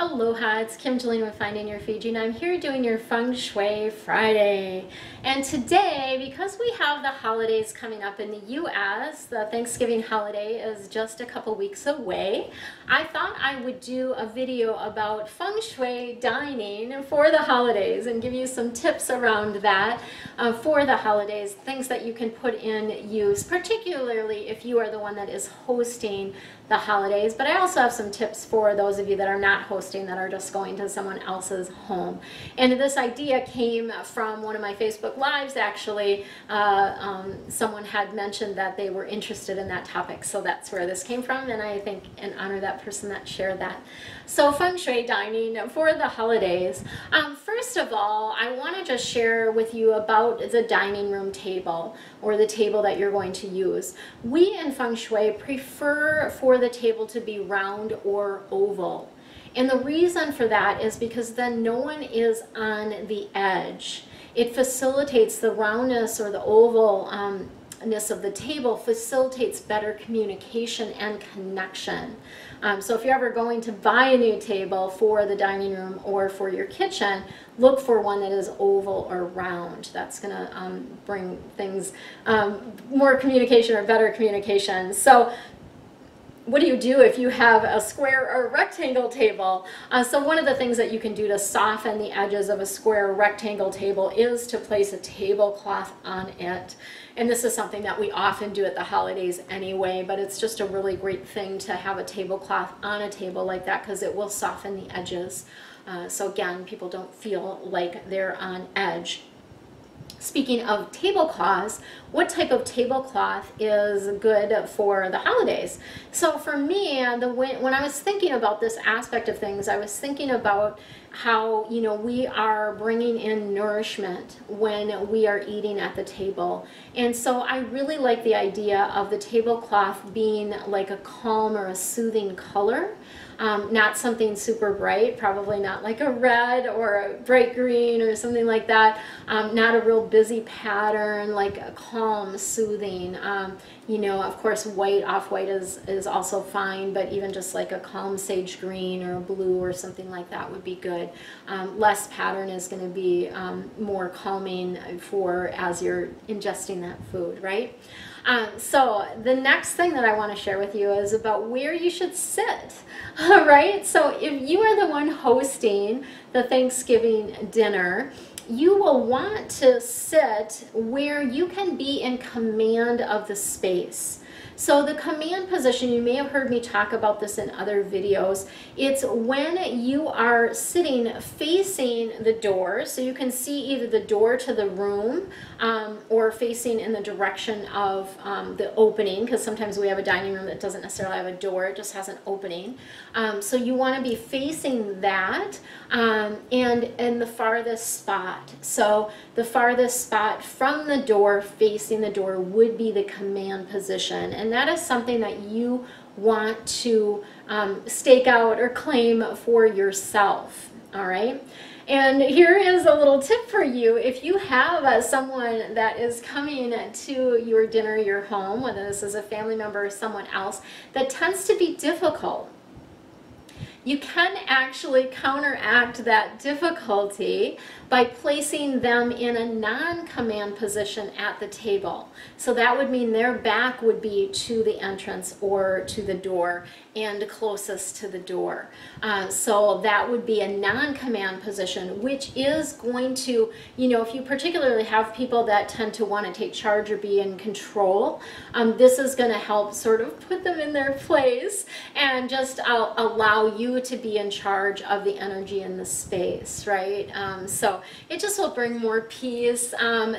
Aloha, it's Kim Jillian with Finding Your Fiji, and I'm here doing your Feng Shui Friday. And today, because we have the holidays coming up in the U.S., the Thanksgiving holiday is just a couple weeks away, I thought I would do a video about Feng Shui dining for the holidays and give you some tips around that for the holidays, things that you can put in use, particularly if you are the one that is hosting the holidays. But I also have some tips for those of you that are not hosting, that are just going to someone else's home. And this idea came from one of my Facebook Lives, actually. Someone had mentioned that they were interested in that topic, so that's where this came from, and I think and honor that person that shared that. So Feng Shui dining for the holidays. First of all, I want to just share with you about the dining room table, or the table that you're going to use. We in Feng Shui prefer for the table to be round or oval. And the reason for that is because then no one is on the edge. It facilitates the roundness, or the ovalness of the table facilitates better communication and connection. So if you're ever going to buy a new table for the dining room or for your kitchen, look for one that is oval or round. That's going to bring things, more communication or better communication. So what do you do if you have a square or rectangle table? So one of the things that you can do to soften the edges of a square or rectangle table is to place a tablecloth on it. And this is something that we often do at the holidays anyway, but it's just a really great thing to have a tablecloth on a table like that, because it will soften the edges. So again, people don't feel like they're on edge. Speaking of tablecloths, what type of tablecloth is good for the holidays? So for me, when I was thinking about this aspect of things, I was thinking about how, you know, we are bringing in nourishment when we are eating at the table. And so I really like the idea of the tablecloth being like a calm or a soothing color. Not something super bright, probably not like a red or a bright green or something like that. Not a real busy pattern, like a calm, soothing. You know, of course, white, off-white is also fine, but even just like a calm sage green or a blue or something like that would be good. Less pattern is going to be more calming for as you're ingesting that food, right? So the next thing that I want to share with you is about where you should sit, all right? So if you are the one hosting the Thanksgiving dinner, you will want to sit where you can be in command of the space. So the command position, you may have heard me talk about this in other videos. It's when you are sitting facing the door, so you can see either the door to the room or facing in the direction of the opening, because sometimes we have a dining room that doesn't necessarily have a door, it just has an opening. So you want to be facing that and in the farthest spot. So the farthest spot from the door, facing the door, would be the command position. And that is something that you want to stake out or claim for yourself, all right? And here is a little tip for you. If you have someone that is coming to your dinner, your home, whether this is a family member or someone else, that tends to be difficult, you can actually counteract that difficulty by placing them in a non-command position at the table. So that would mean their back would be to the entrance or to the door and closest to the door. So that would be a non-command position, which is going to, you know, if you particularly have people that tend to want to take charge or be in control, this is going to help sort of put them in their place and just allow you to be in charge of the energy in the space, right? So it just will bring more peace.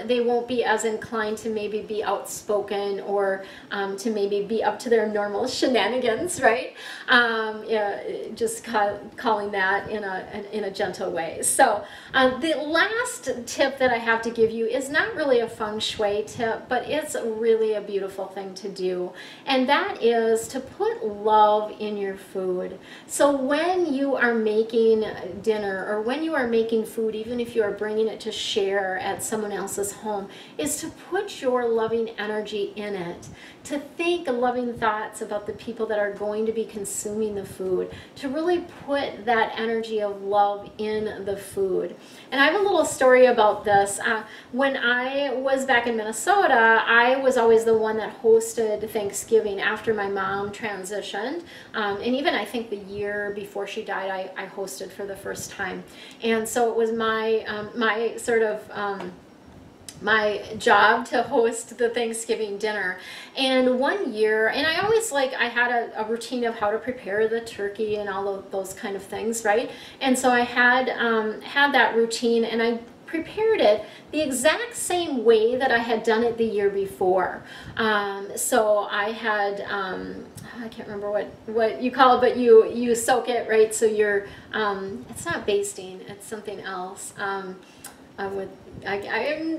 They won't be as inclined to maybe be outspoken or to maybe be up to their normal shenanigans, right? Yeah, just calling that in a gentle way. So the last tip that I have to give you is not really a Feng Shui tip, but it's really a beautiful thing to do. And that is to put love in your food. So when you are making dinner, or when you are making food, even if you are bringing it to share at someone else's home, is to put your loving energy in it. to think loving thoughts about the people that are going to be consuming the food, to really put that energy of love in the food. And I have a little story about this. When I was back in Minnesota, I was always the one that hosted Thanksgiving after my mom transitioned. And even I think the year before she died, I hosted for the first time. And so it was my sort of my job to host the Thanksgiving dinner. And one year, and I always I had a routine of how to prepare the turkey and all of those kind of things, right? And so I had that routine, and I prepared it the exact same way that I had done it the year before. So I had, I can't remember what you call it, but you soak it, right? So you're, it's not basting, it's something else. I'm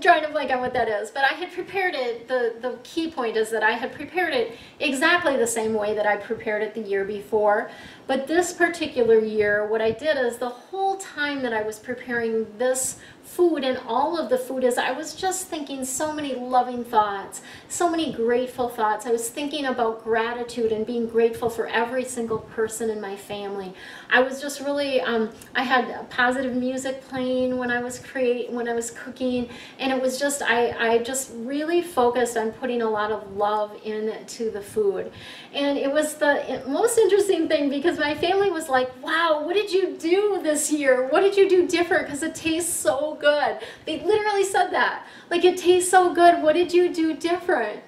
trying to blank on what that is, but I had prepared it, the key point is that I had prepared it exactly the same way that I prepared it the year before. But this particular year, what I did is the whole time that I was preparing this food and all of the food is I was just thinking so many loving thoughts, so many grateful thoughts. I was thinking about gratitude and being grateful for every single person in my family. I was just really, I had positive music playing when I was cooking, and it was just, I just really focused on putting a lot of love into the food. And it was the most interesting thing because my family was like, wow, what did you do this year? What did you do different? Because it tastes so good. They literally said that. Like, it tastes so good. What did you do different?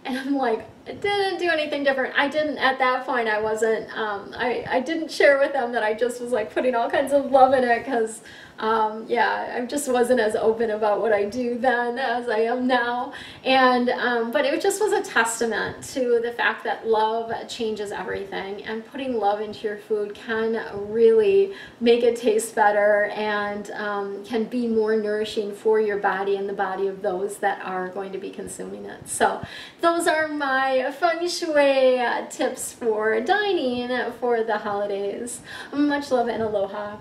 And I'm like, I didn't do anything different. I didn't, at that point, I wasn't, I didn't share with them that I just was like putting all kinds of love in it because, yeah, I just wasn't as open about what I do then as I am now. And, but it just was a testament to the fact that love changes everything, and putting love into your food can really make it taste better and can be more nourishing for your body and the body of those that are going to be consuming it. So those are my Feng Shui tips for dining for the holidays. Much love and aloha.